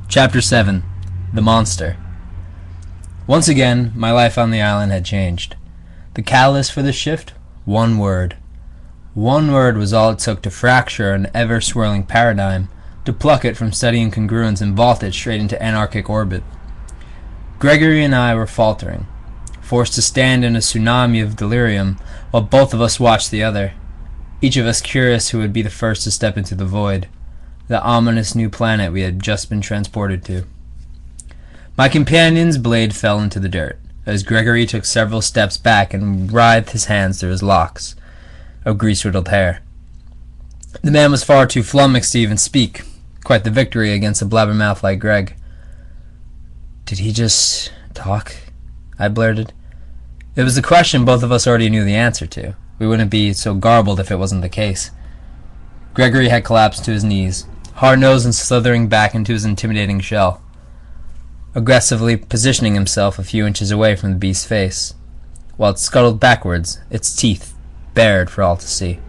Chapter 7. The Monster. Once again, my life on the island had changed. The catalyst for the shift? One word. One word was all it took to fracture an ever-swirling paradigm, to pluck it from steady incongruence and vault it straight into anarchic orbit. Gregory and I were faltering, forced to stand in a tsunami of delirium, while both of us watched the other, each of us curious who would be the first to step into the void, the ominous new planet we had just been transported to. My companion's blade fell into the dirt, as Gregory took several steps back and writhed his hands through his locks of grease-riddled hair. The man was far too flummoxed to even speak, quite the victory against a blabbermouth like Greg. "Did he just talk?" I blurted. It was a question both of us already knew the answer to. We wouldn't be so garbled if it wasn't the case. Gregory had collapsed to his knees, hard-nosed and slithering back into his intimidating shell, aggressively positioning himself a few inches away from the beast's face, while it scuttled backwards, its teeth bared for all to see.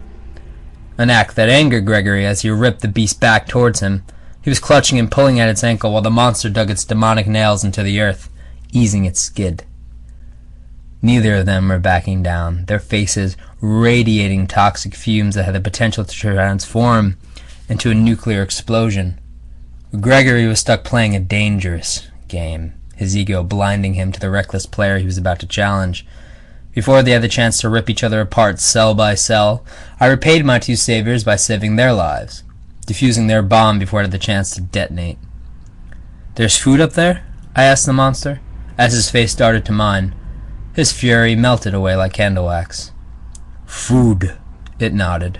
An act that angered Gregory as he ripped the beast back towards him. He was clutching and pulling at its ankle while the monster dug its demonic nails into the earth, easing its skid. Neither of them were backing down, their faces radiating toxic fumes that had the potential to transform into a nuclear explosion. Gregory was stuck playing a dangerous game, his ego blinding him to the reckless player he was about to challenge. Before they had the chance to rip each other apart cell by cell, I repaid my two saviors by saving their lives, defusing their bomb before it had the chance to detonate. "There's food up there?" I asked the monster, as his face darted to mine. His fury melted away like candle wax. "Food," it nodded.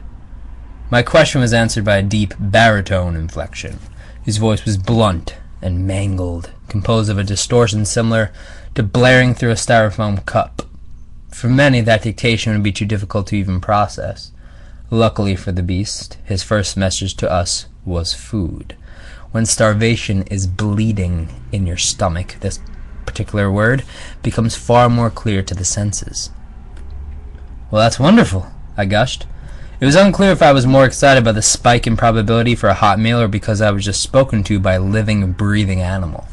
My question was answered by a deep baritone inflection. His voice was blunt and mangled, composed of a distortion similar to blaring through a styrofoam cup. For many, that dictation would be too difficult to even process. Luckily for the beast, his first message to us was food. When starvation is bleeding in your stomach, this particular word becomes far more clear to the senses. "Well, that's wonderful," I gushed. It was unclear if I was more excited by the spike in probability for a hot meal or because I was just spoken to by a living, breathing animal.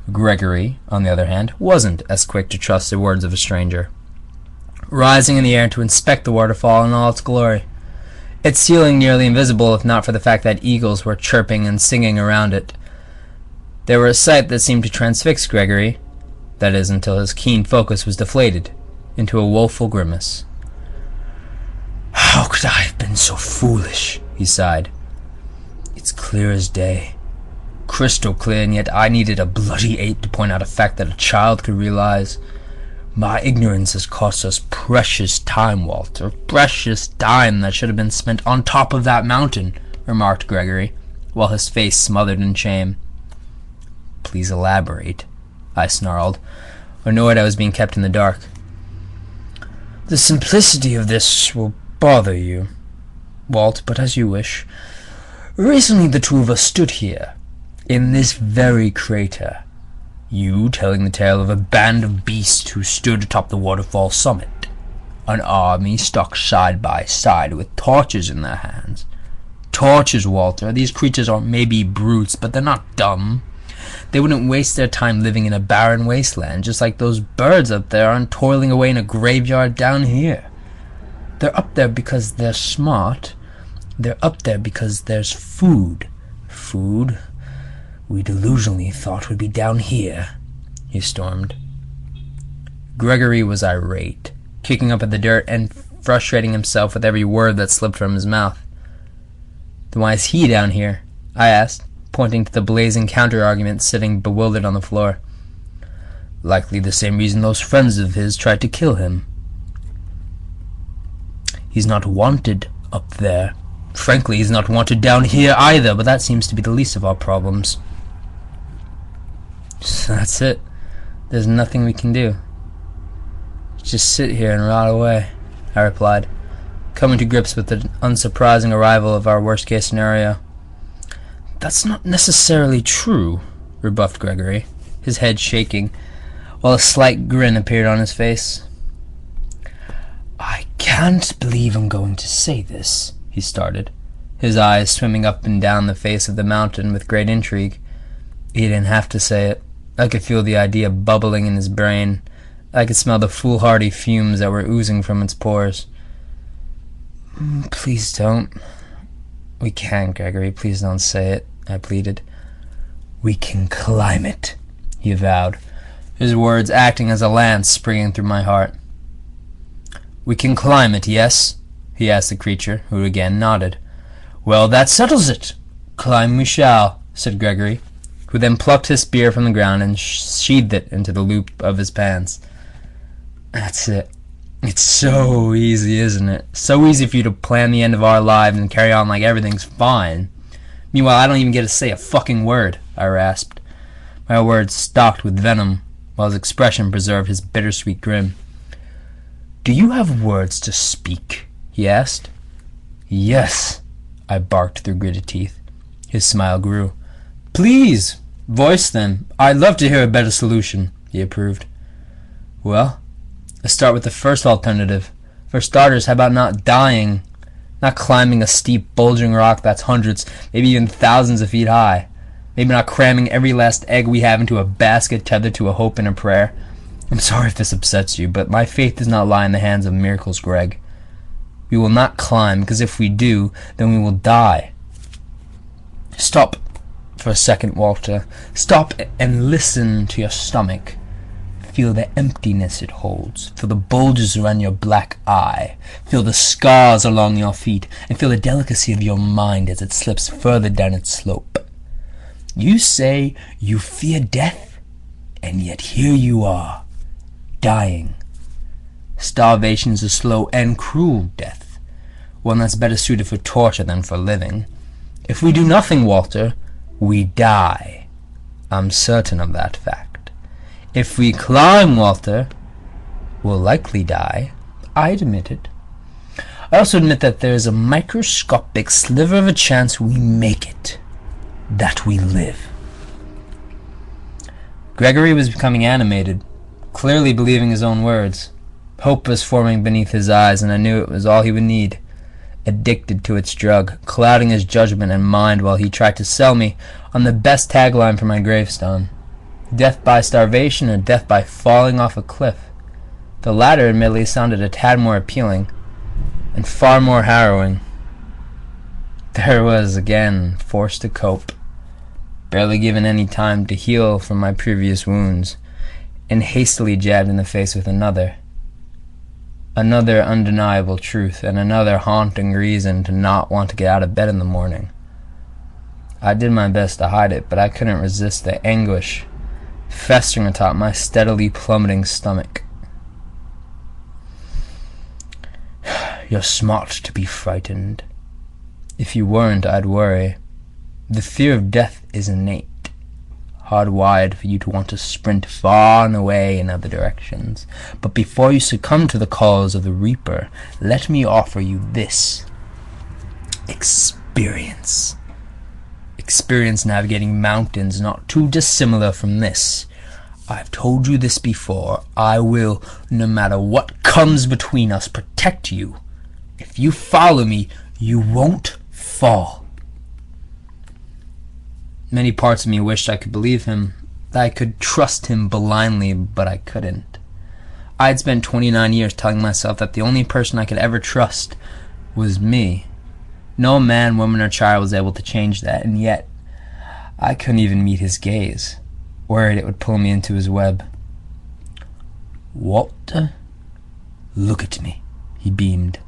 Gregory, on the other hand, wasn't as quick to trust the words of a stranger. Rising in the air to inspect the waterfall in all its glory, its ceiling nearly invisible if not for the fact that eagles were chirping and singing around it. They were a sight that seemed to transfix Gregory, that is, until his keen focus was deflated into a woeful grimace. "How could I have been so foolish?" he sighed. "It's clear as day. Crystal clear, and yet I needed a bloody ape to point out a fact that a child could realize. My ignorance has cost us precious time, Walter. Precious time that should have been spent on top of that mountain," remarked Gregory, while his face smothered in shame. "Please elaborate," I snarled, annoyed I was being kept in the dark. "The simplicity of this will bother you, Walt, but as you wish. Recently the two of us stood here, in this very crater, you telling the tale of a band of beasts who stood atop the waterfall summit, an army stuck side by side with torches in their hands. Torches, Walter. These creatures are maybe brutes, but they're not dumb. They wouldn't waste their time living in a barren wasteland, just like those birds up there aren't toiling away in a graveyard down here. They're up there because they're smart. They're up there because there's food. Food we delusionally thought would be down here," he stormed. Gregory was irate, kicking up at the dirt and frustrating himself with every word that slipped from his mouth. "Then why is he down here?" I asked, pointing to the blazing counter-argument sitting bewildered on the floor. "Likely the same reason those friends of his tried to kill him. He's not wanted up there. Frankly, he's not wanted down here either, but that seems to be the least of our problems." "So that's it. There's nothing we can do. Just sit here and rot away," I replied, coming to grips with the unsurprising arrival of our worst-case scenario. "That's not necessarily true," rebuffed Gregory, his head shaking, while a slight grin appeared on his face. "I can't believe I'm going to say this," he started, his eyes swimming up and down the face of the mountain with great intrigue. He didn't have to say it. I could feel the idea bubbling in his brain. I could smell the foolhardy fumes that were oozing from its pores. Please don't. We can't, Gregory. Please don't say it, I pleaded. We can climb it, he avowed, his words acting as a lance springing through my heart. We can climb it, yes? He asked the creature, who again nodded. Well, that settles it. Climb we shall, said Gregory, who then plucked his spear from the ground and sheathed it into the loop of his pants. That's it. It's so easy, isn't it? So easy for you to plan the end of our lives and carry on like everything's fine. Meanwhile, I don't even get to say a fucking word, I rasped. My words stalked with venom, while his expression preserved his bittersweet grin. Do you have words to speak? He asked. Yes, I barked through gritted teeth. His smile grew. Please, voice them. I'd love to hear a better solution, he approved. Well, let's start with the first alternative. For starters, how about not dying? Not climbing a steep, bulging rock that's hundreds, maybe even thousands of feet high. Maybe not cramming every last egg we have into a basket tethered to a hope and a prayer. I'm sorry if this upsets you, but my faith does not lie in the hands of miracles, Greg. We will not climb, because if we do, then we will die. Stop for a second, Walter. Stop and listen to your stomach. Feel the emptiness it holds. Feel the bulges around your black eye. Feel the scars along your feet. And feel the delicacy of your mind as it slips further down its slope. You say you fear death, and yet here you are, dying. Starvation is a slow and cruel death, one that's better suited for torture than for living. If we do nothing, Walter, we die. I'm certain of that fact. If we climb, Walter, we'll likely die. I admit it. I also admit that there is a microscopic sliver of a chance we make it, that we live. Gregory was becoming animated, clearly believing his own words. Hope was forming beneath his eyes, and I knew it was all he would need. Addicted to its drug, clouding his judgment and mind while he tried to sell me on the best tagline for my gravestone. Death by starvation or death by falling off a cliff. The latter admittedly sounded a tad more appealing, and far more harrowing. There was, again, forced to cope, barely given any time to heal from my previous wounds, and hastily jabbed in the face with another. Another undeniable truth, and another haunting reason to not want to get out of bed in the morning. I did my best to hide it, but I couldn't resist the anguish festering atop my steadily plummeting stomach. You're smart to be frightened. If you weren't, I'd worry. The fear of death is innate, hardwired for you to want to sprint far and away in other directions. But before you succumb to the calls of the Reaper, let me offer you this. Experience. Experience navigating mountains not too dissimilar from this. I've told you this before. I will, no matter what comes between us, protect you. If you follow me, you won't fall. Many parts of me wished I could believe him, that I could trust him blindly, but I couldn't. I had spent 29 years telling myself that the only person I could ever trust was me. No man, woman, or child was able to change that, and yet I couldn't even meet his gaze, worried it would pull me into his web. Walter, look at me, he beamed.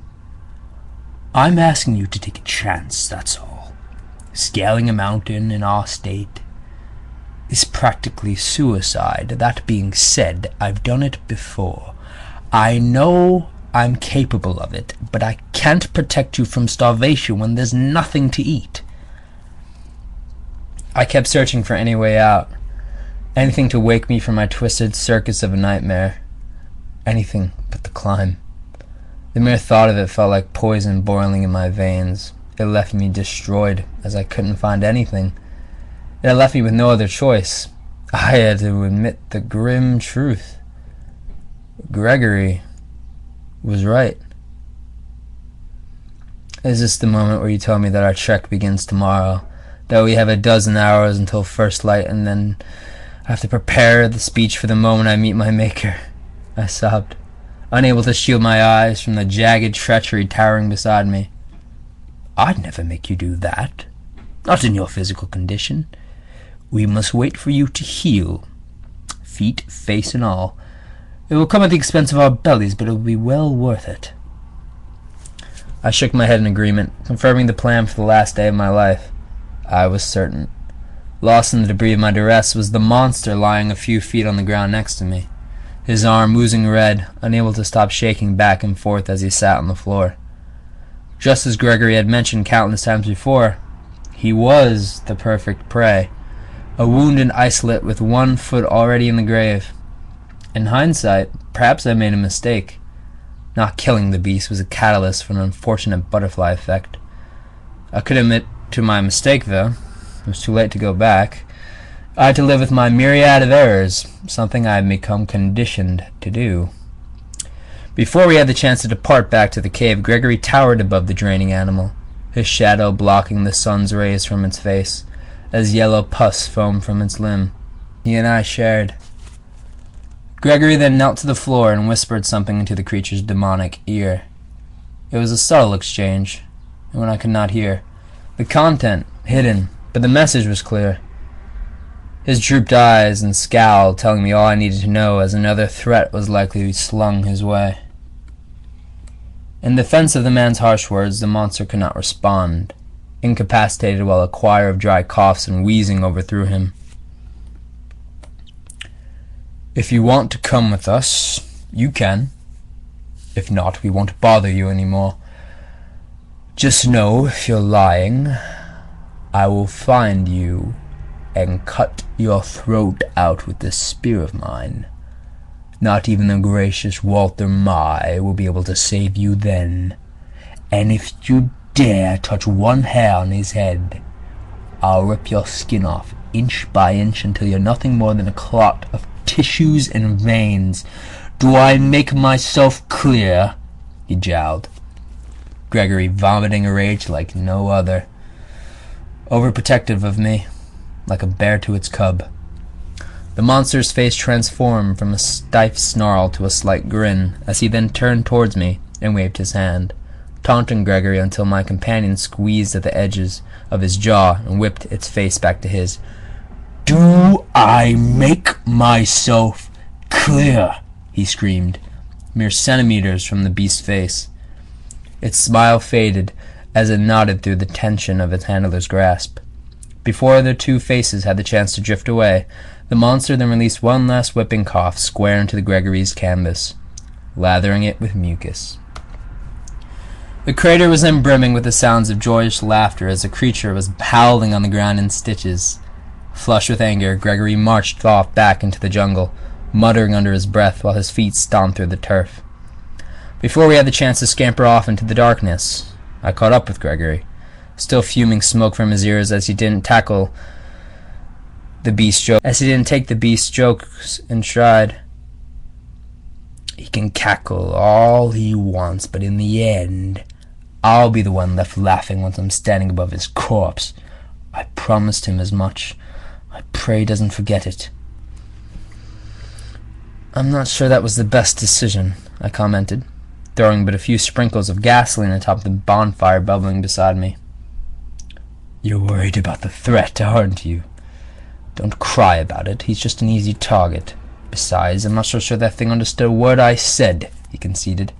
I'm asking you to take a chance, that's all. Scaling a mountain in our state is practically suicide. That being said, I've done it before. I know I'm capable of it, but I can't protect you from starvation when there's nothing to eat. I kept searching for any way out. Anything to wake me from my twisted circus of a nightmare. Anything but the climb. The mere thought of it felt like poison boiling in my veins. It left me destroyed, as I couldn't find anything. It had left me with no other choice. I had to admit the grim truth. Gregory was right. Is this the moment where you tell me that our trek begins tomorrow? though we have a dozen hours until first light, and then I have to prepare the speech for the moment I meet my maker. I sobbed, unable to shield my eyes from the jagged treachery towering beside me. I'd never make you do that. Not in your physical condition. We must wait for you to heal. Feet, face, and all. It will come at the expense of our bellies, but it will be well worth it. I shook my head in agreement, confirming the plan for the last day of my life. I was certain. Lost in the debris of my duress was the monster lying a few feet on the ground next to me, his arm oozing red, unable to stop shaking back and forth as he sat on the floor. Just as Gregory had mentioned countless times before, he was the perfect prey, a wounded isolate with one foot already in the grave. In hindsight, perhaps I made a mistake. Not killing the beast was a catalyst for an unfortunate butterfly effect. I could admit to my mistake, though. It was too late to go back. I had to live with my myriad of errors, something I had become conditioned to do. Before we had the chance to depart back to the cave, Gregory towered above the draining animal, his shadow blocking the sun's rays from its face, as yellow pus foamed from its limb. He and I shared. Gregory then knelt to the floor and whispered something into the creature's demonic ear. It was a subtle exchange, and one I could not hear. The content hidden, but the message was clear. His drooped eyes and scowl telling me all I needed to know, as another threat was likely to be slung his way. In defense of the man's harsh words, the monster could not respond, incapacitated while a choir of dry coughs and wheezing overthrew him. If you want to come with us, you can. If not, we won't bother you anymore. Just know, if you're lying, I will find you and cut your throat out with this spear of mine. Not even the gracious Walter Mai will be able to save you then. And if you dare touch one hair on his head, I'll rip your skin off inch by inch until you're nothing more than a clot of tissues and veins. Do I make myself clear? He jowled, Gregory vomiting a rage like no other. Overprotective of me, like a bear to its cub. The monster's face transformed from a stiff snarl to a slight grin, as he then turned towards me and waved his hand, taunting Gregory until my companion squeezed at the edges of his jaw and whipped its face back to his. Do I make myself clear? He screamed, mere centimeters from the beast's face. Its smile faded as it nodded through the tension of its handler's grasp. Before the two faces had the chance to drift away, the monster then released one last whipping cough square into the Gregory's canvas, lathering it with mucus. The crater was then brimming with the sounds of joyous laughter as the creature was howling on the ground in stitches. Flushed with anger, Gregory marched off back into the jungle, muttering under his breath while his feet stomped through the turf. Before we had the chance to scamper off into the darkness, I caught up with Gregory, still fuming smoke from his ears as he didn't take the beast's jokes in stride. He can cackle all he wants, but in the end, I'll be the one left laughing once I'm standing above his corpse. I promised him as much. I pray he doesn't forget it. I'm not sure that was the best decision, I commented, throwing but a few sprinkles of gasoline atop the bonfire bubbling beside me. You're worried about the threat, aren't you? Don't cry about it. He's just an easy target. Besides, I'm not so sure that thing understood a word I said, he conceded.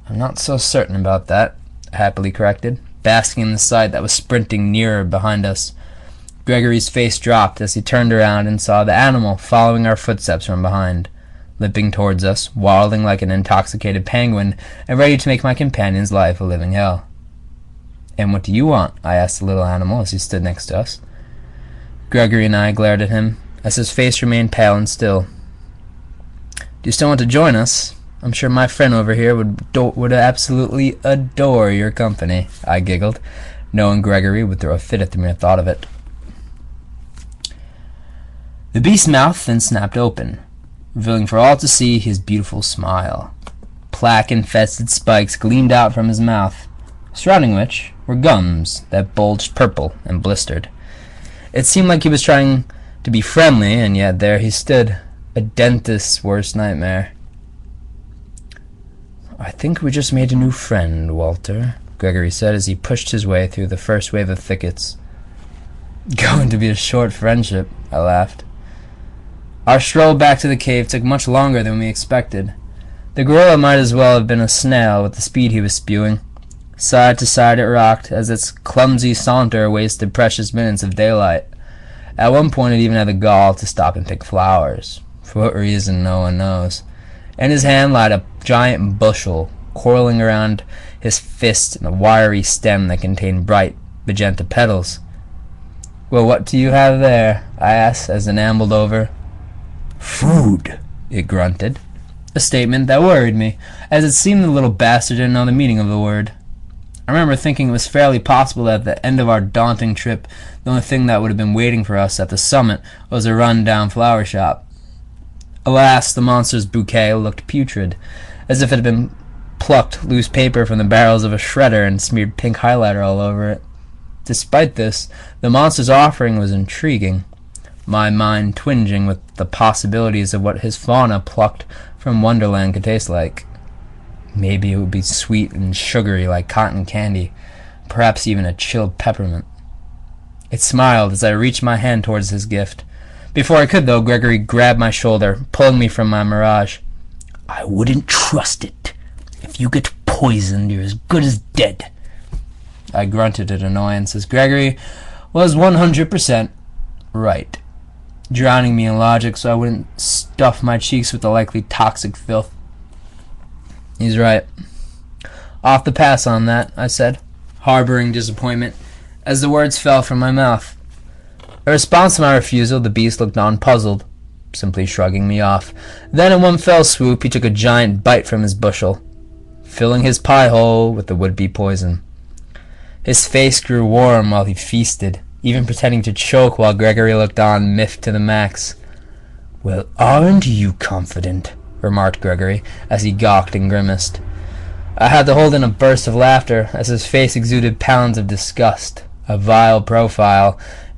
I'm not so certain about that, I happily corrected, basking in the sight that was sprinting nearer behind us. Gregory's face dropped as he turned around and saw the animal following our footsteps from behind, limping towards us, waddling like an intoxicated penguin, and ready to make my companion's life a living hell. And what do you want? I asked the little animal as he stood next to us. Gregory and I glared at him, as his face remained pale and still. Do you still want to join us? I'm sure my friend over here would absolutely adore your company, I giggled, knowing Gregory would throw a fit at the mere thought of it. The beast's mouth then snapped open, revealing for all to see his beautiful smile. Plaque-infested spikes gleamed out from his mouth, surrounding which were gums that bulged purple and blistered. It seemed like he was trying to be friendly, and yet there he stood, a dentist's worst nightmare. "I think we just made a new friend, Walter," Gregory said as he pushed his way through the first wave of thickets. "Going to be a short friendship," I laughed. Our stroll back to the cave took much longer than we expected. The gorilla might as well have been a snail with the speed he was spewing. Side to side it rocked, as its clumsy saunter wasted precious minutes of daylight. At one point it even had the gall to stop and pick flowers. For what reason, no one knows. In his hand lied a giant bushel, coiling around his fist in a wiry stem that contained bright magenta petals. "Well, what do you have there?" I asked as it ambled over. "Food," it grunted. A statement that worried me, as it seemed the little bastard didn't know the meaning of the word. I remember thinking it was fairly possible that at the end of our daunting trip, the only thing that would have been waiting for us at the summit was a run-down flower shop. Alas, the monster's bouquet looked putrid, as if it had been plucked loose paper from the barrels of a shredder and smeared pink highlighter all over it. Despite this, the monster's offering was intriguing, my mind twinging with the possibilities of what his fauna plucked from Wonderland could taste like. Maybe it would be sweet and sugary like cotton candy, perhaps even a chilled peppermint. It smiled as I reached my hand towards his gift. Before I could, though, Gregory grabbed my shoulder, pulling me from my mirage. "I wouldn't trust it. If you get poisoned, you're as good as dead." I grunted in annoyance, as Gregory was 100% right, drowning me in logic so I wouldn't stuff my cheeks with the likely toxic filth. He's right. "I'll have to pass on that," I said, harboring disappointment as the words fell from my mouth. In response to my refusal, the beast looked on puzzled, simply shrugging me off. Then in one fell swoop, he took a giant bite from his bushel, filling his pie hole with the would-be poison. His face grew warm while he feasted, even pretending to choke while Gregory looked on, miffed to the max. "Well, aren't you confident?" remarked Gregory, as he gawked and grimaced. I had to hold in a burst of laughter, as his face exuded pounds of disgust, a vile profile,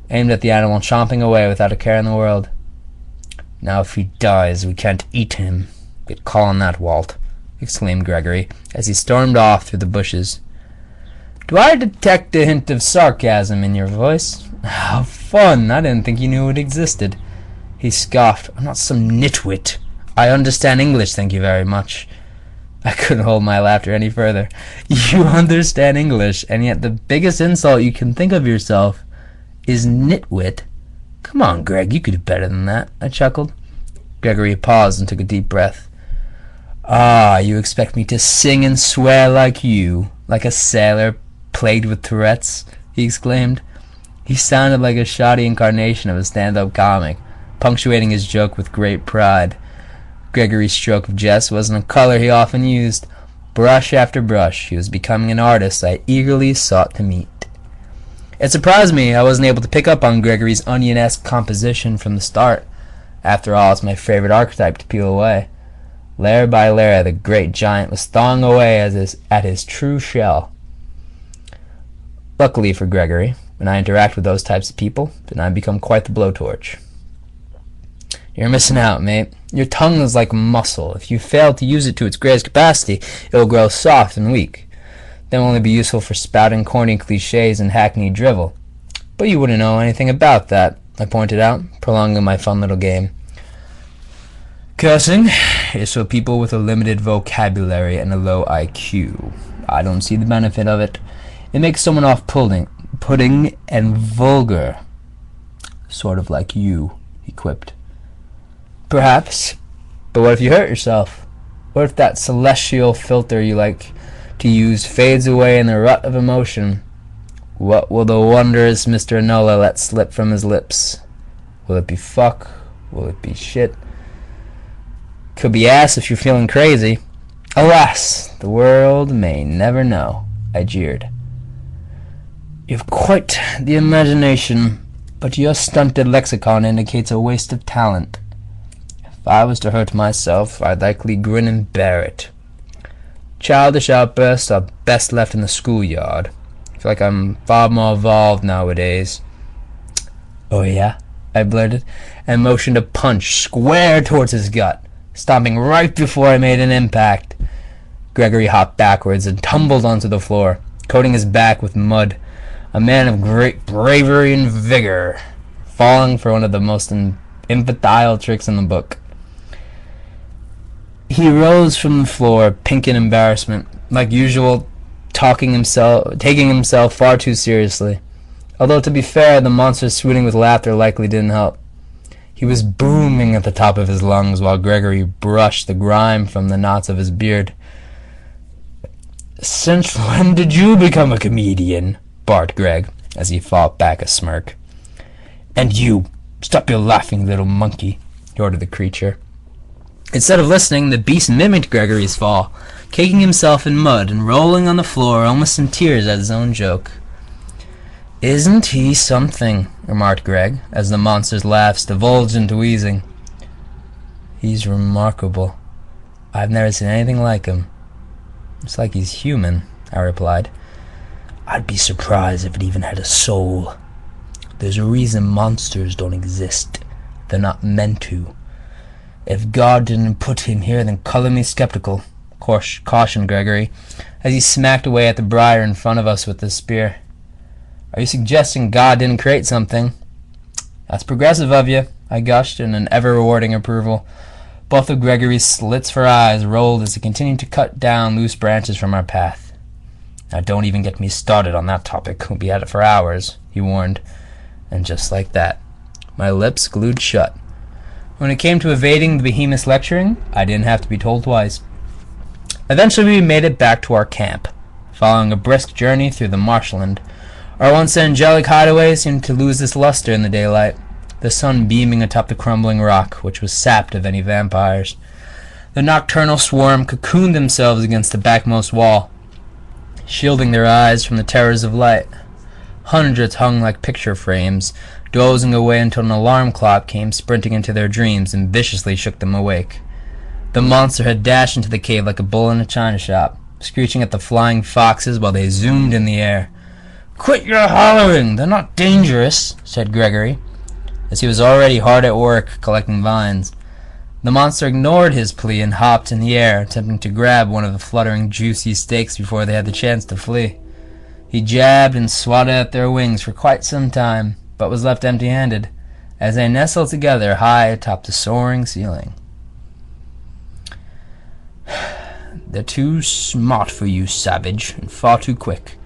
aimed at the animal chomping away without a care in the world. "Now if he dies, we can't eat him. Good call on that, Walt," exclaimed Gregory, as he stormed off through the bushes. "Do I detect a hint of sarcasm in your voice? How fun! I didn't think you knew it existed." He scoffed. "I'm not some nitwit. I understand English, thank you very much." I couldn't hold my laughter any further. "You understand English, and yet the biggest insult you can think of yourself is nitwit? Come on, Greg, you could do better than that," I chuckled. Gregory paused and took a deep breath. "Ah, you expect me to sing and swear like you, like a sailor plagued with Tourette's?" he exclaimed. He sounded like a shoddy incarnation of a stand-up comic, punctuating his joke with great pride. Gregory's stroke of jest wasn't a color he often used. Brush after brush, he was becoming an artist I eagerly sought to meet. It surprised me I wasn't able to pick up on Gregory's onion-esque composition from the start. After all, it's my favorite archetype to peel away. Layer by layer, the great giant was thawing away at his true shell. Luckily for Gregory, when I interact with those types of people, then I become quite the blowtorch. "You're missing out, mate. Your tongue is like muscle. If you fail to use it to its greatest capacity, it will grow soft and weak. Then will only be useful for spouting corny cliches and hackneyed drivel." "But you wouldn't know anything about that," I pointed out, prolonging my fun little game. "Cursing is for people with a limited vocabulary and a low IQ. I don't see the benefit of it. It makes someone off-putting and vulgar. Sort of like you," he quipped. "Perhaps. But what if you hurt yourself? What if that celestial filter you like to use fades away in the rut of emotion? What will the wondrous Mr. Nola let slip from his lips? Will it be fuck? Will it be shit? Could be ass if you're feeling crazy. Alas, the world may never know," I jeered. "You've quite the imagination, but your stunted lexicon indicates a waste of talent. If I was to hurt myself, I'd likely grin and bear it. Childish outbursts are best left in the schoolyard. I feel like I'm far more evolved nowadays." "Oh yeah?" I blurted, and motioned a punch square towards his gut, stopping right before I made an impact. Gregory hopped backwards and tumbled onto the floor, coating his back with mud, a man of great bravery and vigor, falling for one of the most infantile tricks in the book. He rose from the floor, pink in embarrassment, like usual, taking himself far too seriously. Although, to be fair, the monster swooning with laughter likely didn't help. He was booming at the top of his lungs while Gregory brushed the grime from the knots of his beard. "Since when did you become a comedian?" barked Greg, as he fought back a smirk. "And you, stop your laughing, little monkey," ordered the creature. Instead of listening, the beast mimicked Gregory's fall, caking himself in mud and rolling on the floor almost in tears at his own joke. "Isn't he something?" remarked Greg, as the monster's laughs divulged into wheezing. "He's remarkable. I've never seen anything like him. It's like he's human," I replied. "I'd be surprised if it even had a soul. There's a reason monsters don't exist. They're not meant to. If God didn't put him here, then color me skeptical," cautioned Gregory, as he smacked away at the briar in front of us with his spear. "Are you suggesting God didn't create something?" "That's progressive of you," I gushed in an ever-rewarding approval. Both of Gregory's slits for eyes rolled as he continued to cut down loose branches from our path. "Now don't even get me started on that topic. We'll be at it for hours," he warned. And just like that, my lips glued shut. When it came to evading the behemoth's lecturing, I didn't have to be told twice. Eventually we made it back to our camp, following a brisk journey through the marshland. Our once angelic hideaway seemed to lose its luster in the daylight, the sun beaming atop the crumbling rock, which was sapped of any vampires. The nocturnal swarm cocooned themselves against the backmost wall, shielding their eyes from the terrors of light. Hundreds hung like picture frames, dozing away until an alarm clock came sprinting into their dreams and viciously shook them awake. The monster had dashed into the cave like a bull in a china shop, screeching at the flying foxes while they zoomed in the air. "Quit your hollering! They're not dangerous," said Gregory, as he was already hard at work collecting vines. The monster ignored his plea and hopped in the air, attempting to grab one of the fluttering juicy steaks before they had the chance to flee. He jabbed and swatted at their wings for quite some time, but was left empty-handed, as they nestled together high atop the soaring ceiling. "They're too smart for you, savage, and far too quick.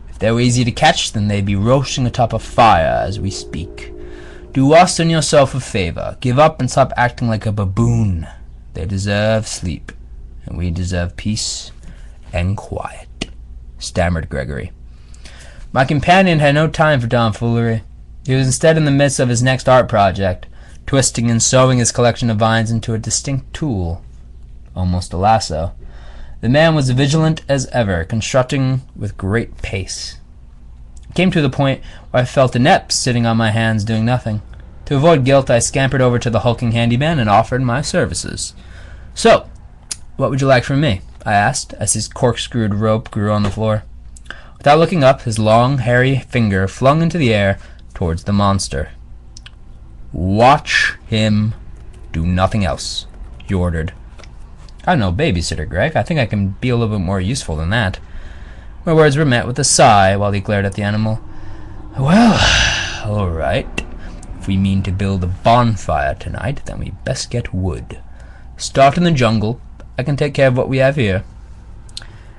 If they were easy to catch, then they'd be roasting atop a fire as we speak. Do us and yourself a favor. Give up and stop acting like a baboon. They deserve sleep, and we deserve peace and quiet," stammered Gregory. My companion had no time for tomfoolery. He was instead in the midst of his next art project, twisting and sewing his collection of vines into a distinct tool, almost a lasso. The man was vigilant as ever, constructing with great pace. It came to the point where I felt inept sitting on my hands doing nothing. To avoid guilt, I scampered over to the hulking handyman and offered my services. "So, what would you like from me?" I asked, as his corkscrewed rope grew on the floor. Without looking up, his long, hairy finger flung into the air towards the monster. "Watch him. Do nothing else," he ordered. "I'm no babysitter, Greg. I think I can be a little bit more useful than that." My words were met with a sigh while he glared at the animal. "Well, all right. If we mean to build a bonfire tonight, then we best get wood. Start in the jungle. I can take care of what we have here."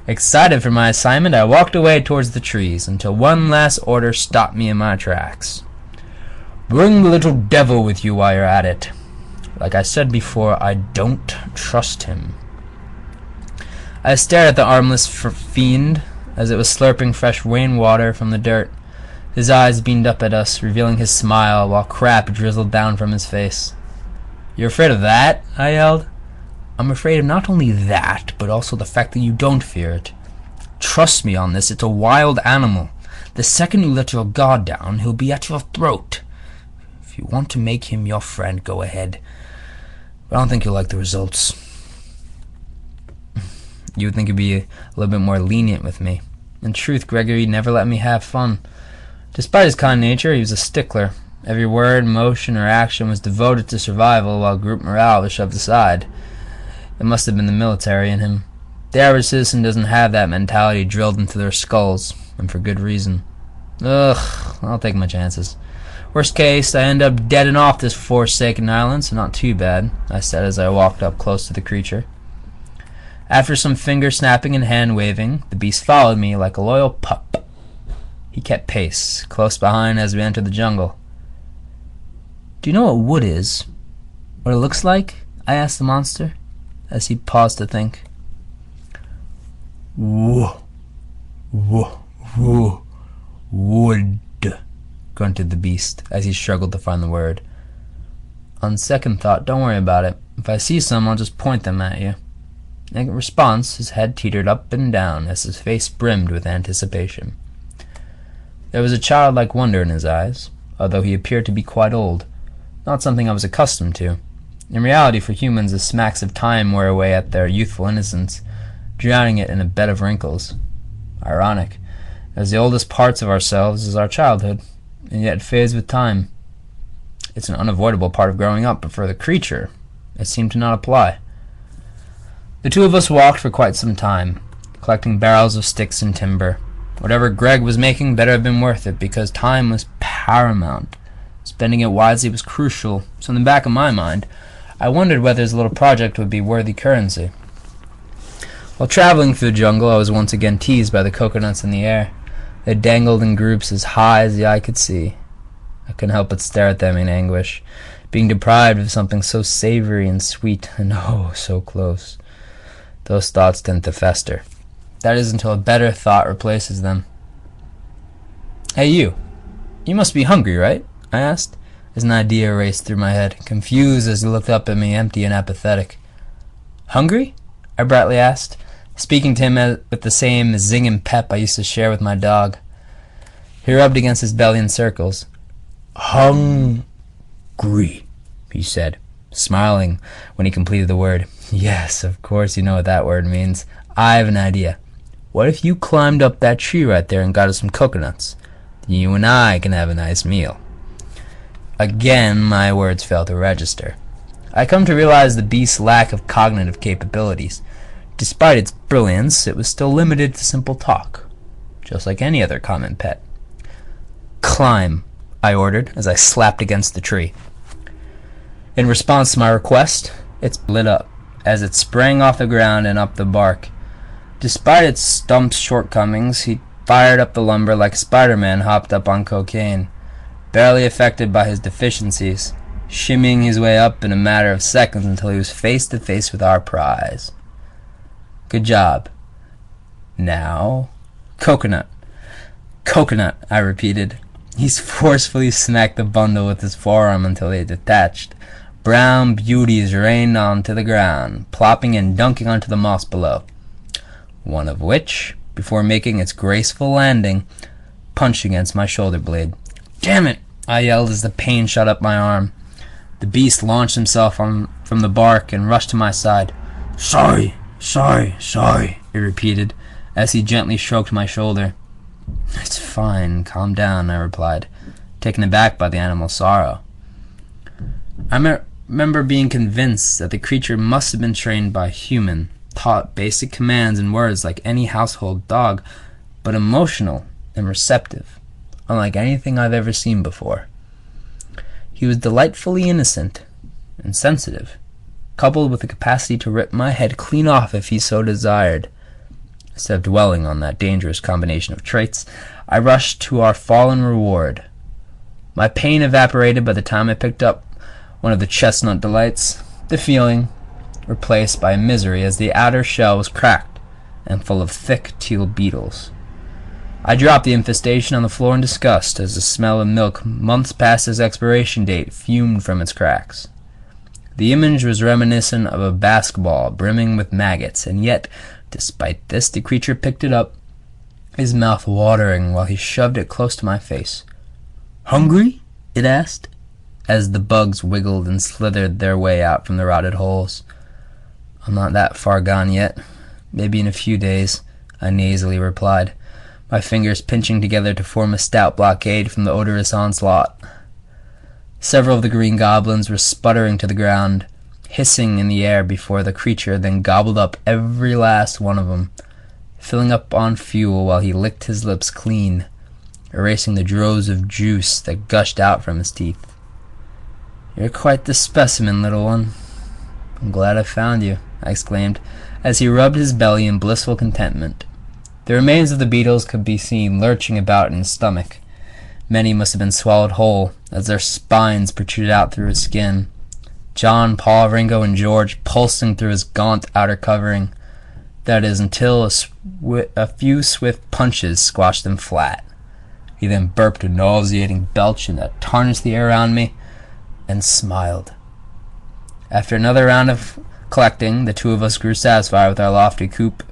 Excited for my assignment, I walked away towards the trees until one last order stopped me in my tracks. "Bring the little devil with you while you're at it. Like I said before, I don't trust him." I stared at the armless fiend as it was slurping fresh rainwater from the dirt. His eyes beamed up at us, revealing his smile, while crap drizzled down from his face. "You're afraid of that?" I yelled. "I'm afraid of not only that, but also the fact that you don't fear it. Trust me on this, it's a wild animal. The second you let your guard down, he'll be at your throat. If you want to make him your friend, go ahead. But I don't think you'll like the results." You would think he'd be a little bit more lenient with me. In truth, Gregory never let me have fun. Despite his kind nature, he was a stickler, Every word, motion, or action was devoted to survival, while group morale was shoved aside. It must have been the military in him. The average citizen doesn't have that mentality drilled into their skulls, and for good reason. Ugh, I'll take my chances. Worst case, I end up deading off this forsaken island, so not too bad, I said as I walked up close to the creature. After some finger snapping and hand waving, the beast followed me like a loyal pup. He kept pace, close behind as we entered the jungle. "Do you know what wood is? What it looks like?" I asked the monster, as he paused to think. "Wood," grunted the beast, as he struggled to find the word. "On second thought, don't worry about it. If I see some, I'll just point them at you." In response, his head teetered up and down as his face brimmed with anticipation. There was a childlike wonder in his eyes, although he appeared to be quite old, not something I was accustomed to. In reality, for humans, the smacks of time wear away at their youthful innocence, drowning it in a bed of wrinkles. Ironic, as the oldest parts of ourselves is our childhood, and yet it fades with time. It's an unavoidable part of growing up, but for the creature, it seemed to not apply. The two of us walked for quite some time, collecting barrels of sticks and timber. Whatever Greg was making better have been worth it, because time was paramount. Spending it wisely was crucial, so in the back of my mind, I wondered whether his little project would be worthy currency. While traveling through the jungle, I was once again teased by the coconuts in the air. They dangled in groups as high as the eye could see. I couldn't help but stare at them in anguish, being deprived of something so savory and sweet, and oh, so close. Those thoughts tend to fester. That is until a better thought replaces them. "Hey, you. You must be hungry, right?" I asked, as an idea raced through my head, confused as he looked up at me, empty and apathetic. "Hungry?" I brightly asked, speaking to him with the same zing and pep I used to share with my dog. He rubbed against his belly in circles. "Hungry," he said, smiling when he completed the word. "Yes, of course you know what that word means. I have an idea. What if you climbed up that tree right there and got us some coconuts? You and I can have a nice meal." Again, my words failed to register. I come to realize the beast's lack of cognitive capabilities. Despite its brilliance, it was still limited to simple talk, just like any other common pet. "Climb," I ordered as I slapped against the tree. In response to my request, it lit up as it sprang off the ground and up the bark. Despite its stump's shortcomings, he fired up the lumber like Spider-Man hopped up on cocaine, barely affected by his deficiencies, shimmying his way up in a matter of seconds until he was face to face with our prize. "Good job. Now, coconut." "Coconut," I repeated. He forcefully smacked the bundle with his forearm until they detached. Brown beauties rained onto the ground, plopping and dunking onto the moss below. One of which, before making its graceful landing, punched against my shoulder blade. "Damn it!" I yelled as the pain shot up my arm. The beast launched himself from the bark and rushed to my side. Sorry, he repeated, as he gently stroked my shoulder. "It's fine, calm down," I replied, taken aback by the animal's sorrow. I remember being convinced that the creature must have been trained by a human, taught basic commands and words like any household dog, but emotional and receptive, unlike anything I've ever seen before. He was delightfully innocent and sensitive, coupled with the capacity to rip my head clean off if he so desired. Instead of dwelling on that dangerous combination of traits, I rushed to our fallen reward. My pain evaporated by the time I picked up one of the chestnut delights, the feeling replaced by misery as the outer shell was cracked and full of thick teal beetles. I dropped the infestation on the floor in disgust as the smell of milk months past its expiration date fumed from its cracks. The image was reminiscent of a basketball brimming with maggots, and yet, despite this, the creature picked it up, his mouth watering while he shoved it close to my face. "Hungry?" it asked, as the bugs wiggled and slithered their way out from the rotted holes. "I'm not that far gone yet. Maybe in a few days," I nasally replied, my fingers pinching together to form a stout blockade from the odorous onslaught. Several of the green goblins were sputtering to the ground, hissing in the air before the creature then gobbled up every last one of them, filling up on fuel while he licked his lips clean, erasing the droves of juice that gushed out from his teeth. "You're quite the specimen, little one. I'm glad I found you," I exclaimed, as he rubbed his belly in blissful contentment. The remains of the beetles could be seen lurching about in his stomach. Many must have been swallowed whole, as their spines protruded out through his skin. John, Paul, Ringo, and George pulsing through his gaunt outer covering. That is, until a few swift punches squashed them flat. He then burped a nauseating belch that tarnished the air around me, and smiled. After another round of collecting, the two of us grew satisfied with our lofty coop.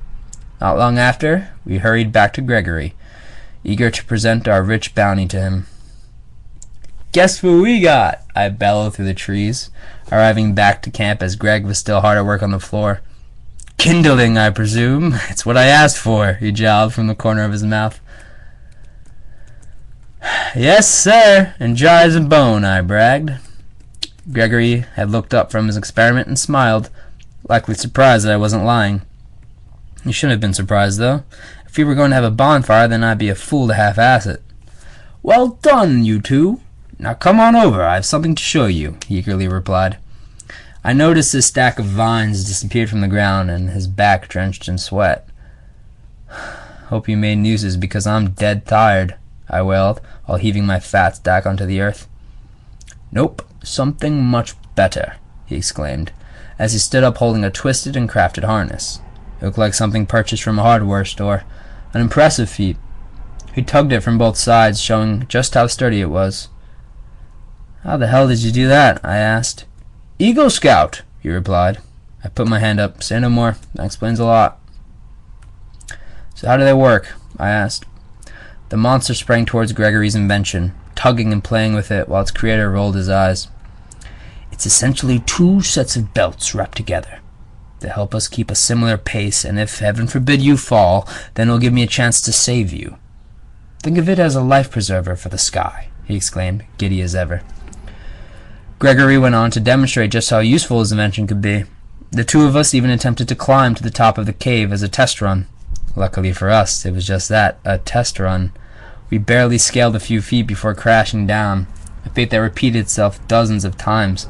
Not long after, we hurried back to Gregory, eager to present our rich bounty to him. "Guess what we got?" I bellowed through the trees, arriving back to camp as Greg was still hard at work on the floor. "Kindling, I presume. It's what I asked for," he jowled from the corner of his mouth. "Yes, sir, and dry as a bone," I bragged. Gregory had looked up from his experiment and smiled, likely surprised that I wasn't lying. He shouldn't have been surprised, though. If we were going to have a bonfire, then I'd be a fool to half-ass it. "Well done, you two. Now come on over, I have something to show you," he eagerly replied. I noticed his stack of vines disappeared from the ground and his back drenched in sweat. "Hope you made nooses because I'm dead tired," I wailed, while heaving my fat stack onto the earth. "Nope, something much better," he exclaimed, as he stood up holding a twisted and crafted harness. It looked like something purchased from a hardware store, an impressive feat. He tugged it from both sides, showing just how sturdy it was. "How the hell did you do that?" I asked. "Eagle Scout," he replied. I put my hand up. "Say no more. That explains a lot." "So how do they work?" I asked. The monster sprang towards Gregory's invention, tugging and playing with it while its creator rolled his eyes. "It's essentially two sets of belts wrapped together. They help us keep a similar pace, and if, heaven forbid, you fall, then it'll give me a chance to save you. Think of it as a life preserver for the sky," he exclaimed, giddy as ever. Gregory went on to demonstrate just how useful his invention could be. The two of us even attempted to climb to the top of the cave as a test run. Luckily for us, it was just that, a test run. We barely scaled a few feet before crashing down, a fate that repeated itself dozens of times,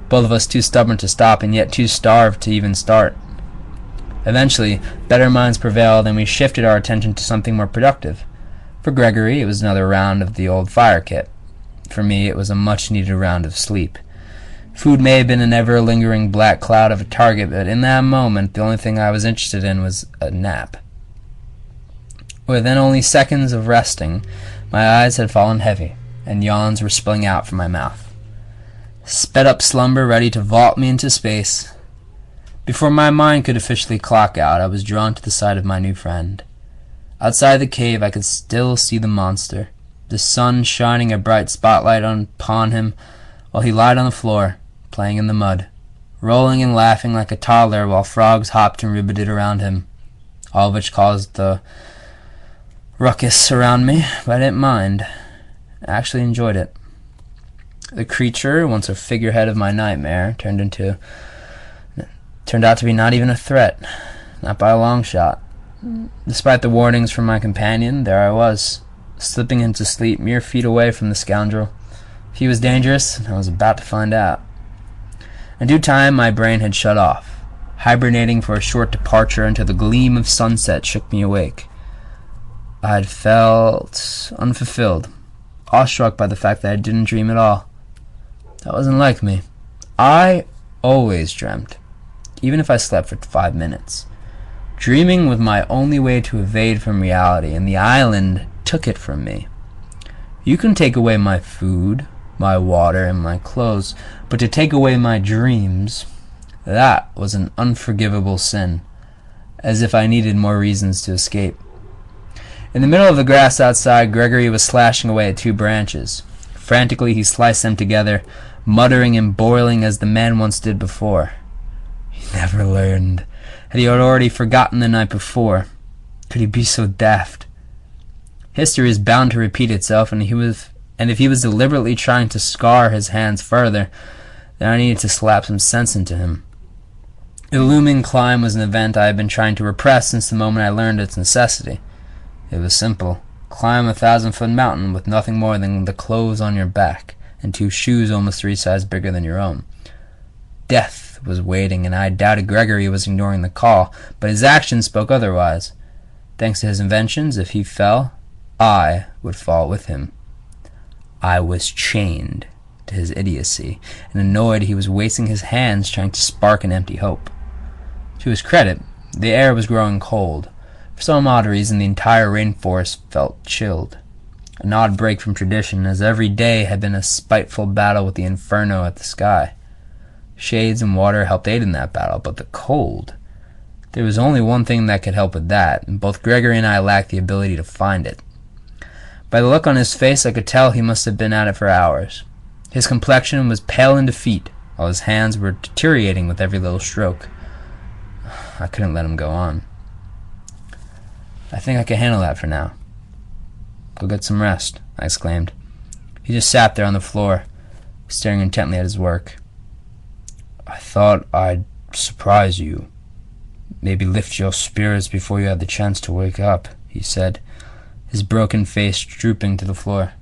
both of us too stubborn to stop and yet too starved to even start. Eventually, better minds prevailed and we shifted our attention to something more productive. For Gregory, it was another round of the old fire kit. For me, it was a much-needed round of sleep. Food may have been an ever-lingering black cloud of a target, but in that moment, the only thing I was interested in was a nap. Within only seconds of resting, my eyes had fallen heavy, and yawns were spilling out from my mouth. Sped-up slumber ready to vault me into space. Before my mind could officially clock out, I was drawn to the side of my new friend. Outside the cave, I could still see the monster, the sun shining a bright spotlight upon him while he lied on the floor, playing in the mud, rolling and laughing like a toddler while frogs hopped and ribbited around him, all of which caused the ruckus around me, but I didn't mind. I actually enjoyed it. The creature, once a figurehead of my nightmare, turned out to be not even a threat, not by a long shot. Despite the warnings from my companion, there I was, slipping into sleep mere feet away from the scoundrel. If he was dangerous, I was about to find out. In due time, my brain had shut off. Hibernating for a short departure until the gleam of sunset shook me awake. I had felt unfulfilled, awestruck by the fact that I didn't dream at all. That wasn't like me. I always dreamt, even if I slept for 5 minutes. Dreaming was my only way to evade from reality, and the island took it from me. You can take away my food, my water, and my clothes, but to take away my dreams, that was an unforgivable sin, as if I needed more reasons to escape. In the middle of the grass outside, Gregory was slashing away at 2 branches. Frantically, he sliced them together, muttering and boiling as the man once did before. He never learned. Had he already forgotten the night before? Could he be so daft? History is bound to repeat itself, and and if he was deliberately trying to scar his hands further, then I needed to slap some sense into him. The looming climb was an event I had been trying to repress since the moment I learned its necessity. It was simple. Climb a 1,000-foot mountain with nothing more than the clothes on your back and 2 shoes almost 3 sizes bigger than your own. Death was waiting, and I doubted Gregory was ignoring the call, but his actions spoke otherwise. Thanks to his inventions, if he fell, I would fall with him. I was chained to his idiocy, and annoyed he was wasting his hands trying to spark an empty hope. To his credit, the air was growing cold. For some odd reason, the entire rainforest felt chilled. An odd break from tradition, as every day had been a spiteful battle with the inferno at the sky. Shades and water helped aid in that battle, but the cold... There was only one thing that could help with that, and both Gregory and I lacked the ability to find it. By the look on his face, I could tell he must have been at it for hours. His complexion was pale in defeat, while his hands were deteriorating with every little stroke. I couldn't let him go on. I think I can handle that for now. Go get some rest, I exclaimed. He just sat there on the floor, staring intently at his work. I thought I'd surprise you. Maybe lift your spirits before you had the chance to wake up, he said, his broken face drooping to the floor.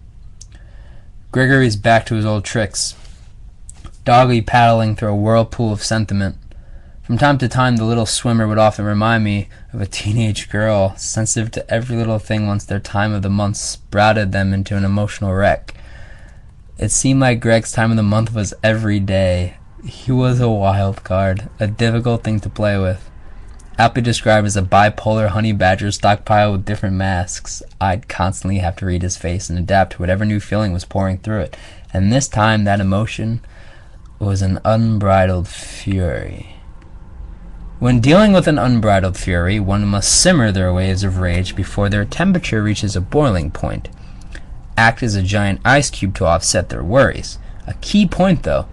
Gregory's back to his old tricks, doggedly paddling through a whirlpool of sentiment. From time to time, the little swimmer would often remind me of a teenage girl, sensitive to every little thing once their time of the month sprouted them into an emotional wreck. It seemed like Greg's time of the month was every day. He was a wild card, a difficult thing to play with. Aptly described as a bipolar honey badger stockpile with different masks, I'd constantly have to read his face and adapt to whatever new feeling was pouring through it. And this time, that emotion was an unbridled fury. When dealing with an unbridled fury, one must simmer their waves of rage before their temperature reaches a boiling point. Act as a giant ice cube to offset their worries. A key point, though,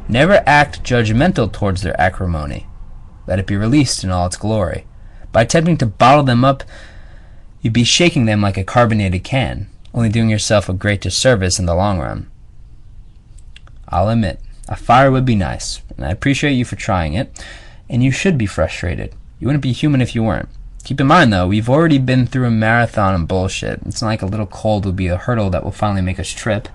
never act judgmental towards their acrimony. Let it be released in all its glory. By attempting to bottle them up, you'd be shaking them like a carbonated can, only doing yourself a great disservice in the long run. I'll admit, a fire would be nice, and I appreciate you for trying it, and you should be frustrated. You wouldn't be human if you weren't. Keep in mind, though, we've already been through a marathon of bullshit. It's not like a little cold will be a hurdle that will finally make us trip.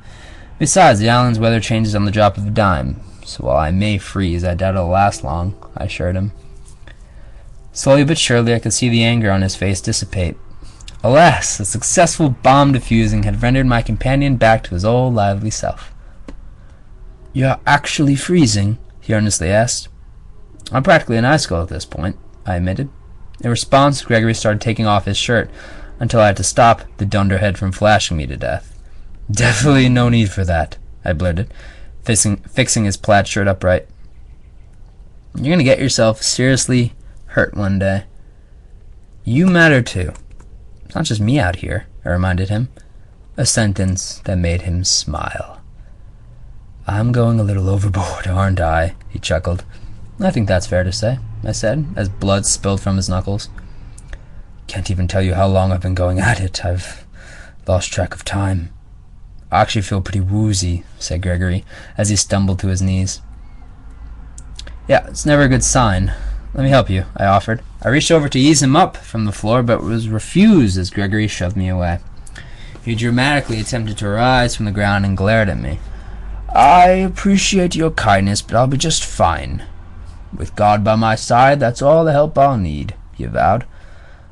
Besides, the island's weather changes on the drop of a dime, so while I may freeze, I doubt it'll last long, I assured him. Slowly but surely, I could see the anger on his face dissipate. Alas, the successful bomb defusing had rendered my companion back to his old lively self. You're actually freezing? He earnestly asked. I'm practically an icicle at this point, I admitted. In response, Gregory started taking off his shirt, until I had to stop the dunderhead from flashing me to death. Definitely no need for that, I blurted, fixing his plaid shirt upright. You're going to get yourself seriously hurt one day. You matter too. It's not just me out here, I reminded him, a sentence that made him smile. I'm going a little overboard, aren't I? He chuckled. I think that's fair to say, I said, as blood spilled from his knuckles. Can't even tell you how long I've been going at it. I've lost track of time. I actually feel pretty woozy, said Gregory, as he stumbled to his knees. Yeah, it's never a good sign. Let me help you, I offered. I reached over to ease him up from the floor, but was refused as Gregory shoved me away. He dramatically attempted to rise from the ground and glared at me. I appreciate your kindness, but I'll be just fine. With God by my side, that's all the help I'll need, he avowed.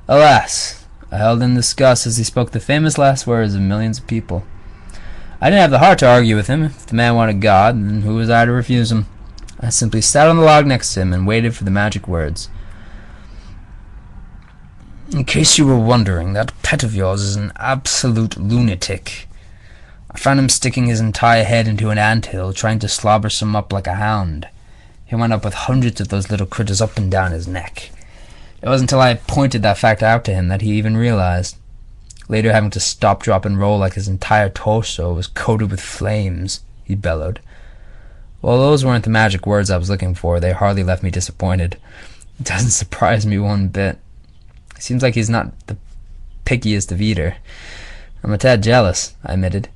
Alas, I held in disgust as he spoke the famous last words of millions of people. I didn't have the heart to argue with him. If the man wanted God, then who was I to refuse him? I simply sat on the log next to him and waited for the magic words. In case you were wondering, that pet of yours is an absolute lunatic. I found him sticking his entire head into an anthill, trying to slobber some up like a hound. He wound up with hundreds of those little critters up and down his neck. It wasn't until I pointed that fact out to him that he even realized, later having to stop, drop, and roll like his entire torso was coated with flames, he bellowed. Well, those weren't the magic words I was looking for. They hardly left me disappointed. It doesn't surprise me one bit. It seems like he's not the pickiest of eater. I'm a tad jealous, I admitted.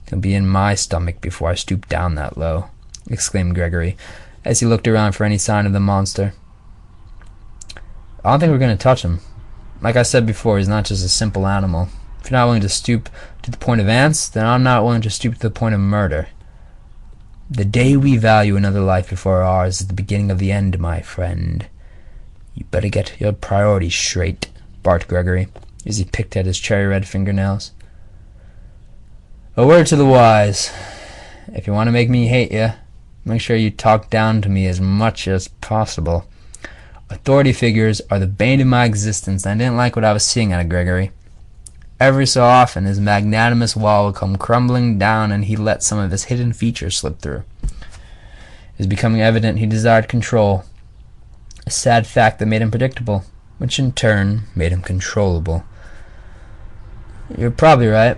He'll be in my stomach before I stoop down that low," exclaimed Gregory, as he looked around for any sign of the monster. "I don't think we're going to touch him. Like I said before, he's not just a simple animal. If you're not willing to stoop to the point of ants, then I'm not willing to stoop to the point of murder. The day we value another life before ours is the beginning of the end, my friend. You better get your priorities straight," barked Gregory, as he picked at his cherry-red fingernails. "A word to the wise. If you want to make me hate you, make sure you talk down to me as much as possible. Authority figures are the bane of my existence, and I didn't like what I was seeing out of Gregory. Every so often, his magnanimous wall would come crumbling down, and he let some of his hidden features slip through. It was becoming evident he desired control, a sad fact that made him predictable, which in turn made him controllable." "You're probably right.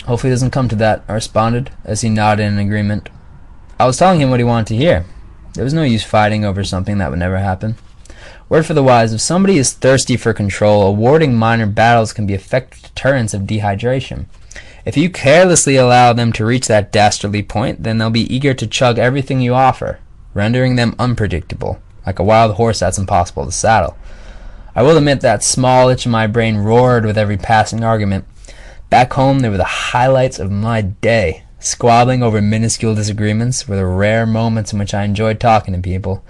Hopefully it doesn't come to that," I responded, as he nodded in agreement. I was telling him what he wanted to hear. There was no use fighting over something that would never happen. Word for the wise, if somebody is thirsty for control, awarding minor battles can be effective deterrents of dehydration. If you carelessly allow them to reach that dastardly point, then they'll be eager to chug everything you offer, rendering them unpredictable, like a wild horse that's impossible to saddle. I will admit that small itch in my brain roared with every passing argument. Back home, they were the highlights of my day. Squabbling over minuscule disagreements were the rare moments in which I enjoyed talking to people.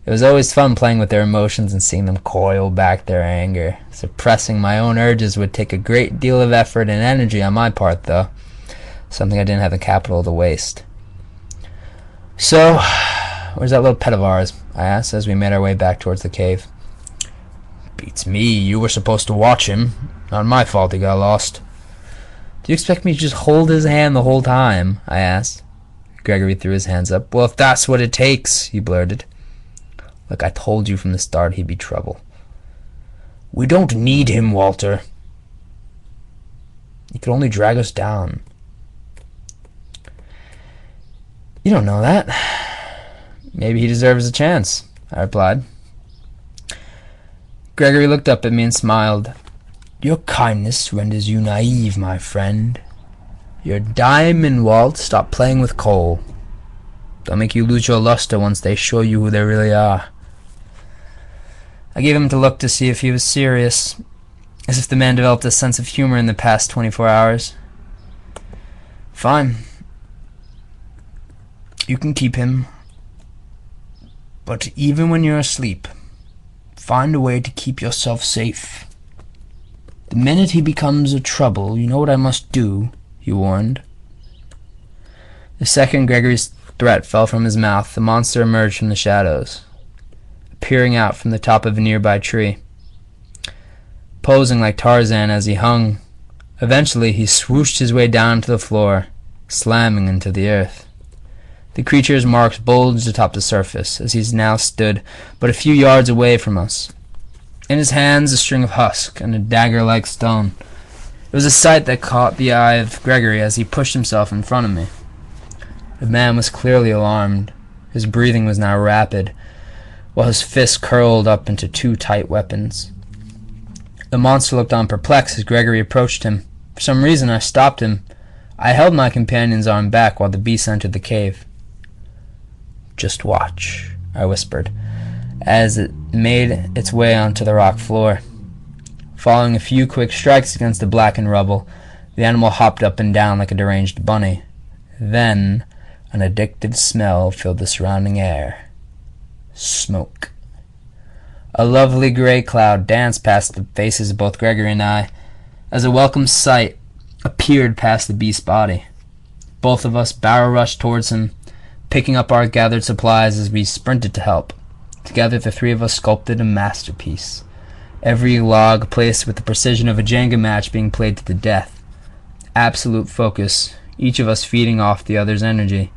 It was always fun playing with their emotions and seeing them coil back their anger. Suppressing my own urges would take a great deal of effort and energy on my part, though. Something I didn't have the capital to waste. "So, where's that little pet of ours?" I asked as we made our way back towards the cave. "Beats me. You were supposed to watch him. Not my fault he got lost." "Do you expect me to just hold his hand the whole time?" I asked. Gregory threw his hands up. "Well, if that's what it takes," he blurted. "Look, I told you from the start he'd be trouble." "We don't need him, Walter. He could only drag us down." "You don't know that. Maybe he deserves a chance," I replied. Gregory looked up at me and smiled. "Your kindness renders you naive, my friend. You're a diamond, Walt. Stop playing with coal. They'll make you lose your luster once they show you who they really are." I gave him to look to see if he was serious, as if the man developed a sense of humor in the past 24 hours. "Fine. You can keep him. But even when you're asleep, find a way to keep yourself safe. The minute he becomes a trouble, you know what I must do," he warned. The second Gregory's threat fell from his mouth, the monster emerged from the shadows, peering out from the top of a nearby tree, posing like Tarzan as he hung. Eventually, he swooshed his way down to the floor, slamming into the earth. The creature's marks bulged atop the surface, as he now stood but a few yards away from us. In his hands, a string of husk and a dagger-like stone. It was a sight that caught the eye of Gregory as he pushed himself in front of me. The man was clearly alarmed. His breathing was now rapid, while his fists curled up into two tight weapons. The monster looked on perplexed as Gregory approached him. For some reason, I stopped him. I held my companion's arm back while the beast entered the cave. "Just watch," I whispered, as it made its way onto the rock floor. Following a few quick strikes against the blackened rubble, the animal hopped up and down like a deranged bunny. Then, an addictive smell filled the surrounding air. Smoke. A lovely gray cloud danced past the faces of both Gregory and I, as a welcome sight appeared past the beast's body. Both of us barrel-rushed towards him, picking up our gathered supplies as we sprinted to help. Together, the three of us sculpted a masterpiece, every log placed with the precision of a Jenga match being played to the death. Absolute focus, each of us feeding off the other's energy.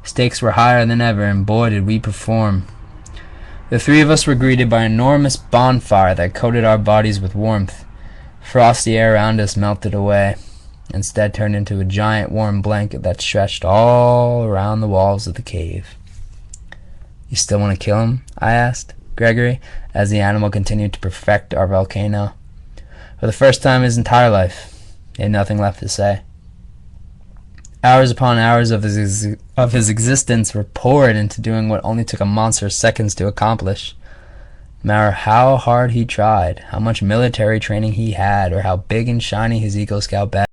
Stakes were higher than ever, and boy did we perform. The three of us were greeted by an enormous bonfire that coated our bodies with warmth. Frosty air around us melted away, instead turned into a giant warm blanket that stretched all around the walls of the cave. "You still want to kill him?" I asked Gregory, as the animal continued to perfect our volcano. For the first time in his entire life, he had nothing left to say. Hours upon hours of his existence were poured into doing what only took a monster seconds to accomplish. No matter how hard he tried, how much military training he had, or how big and shiny his Eagle Scout badge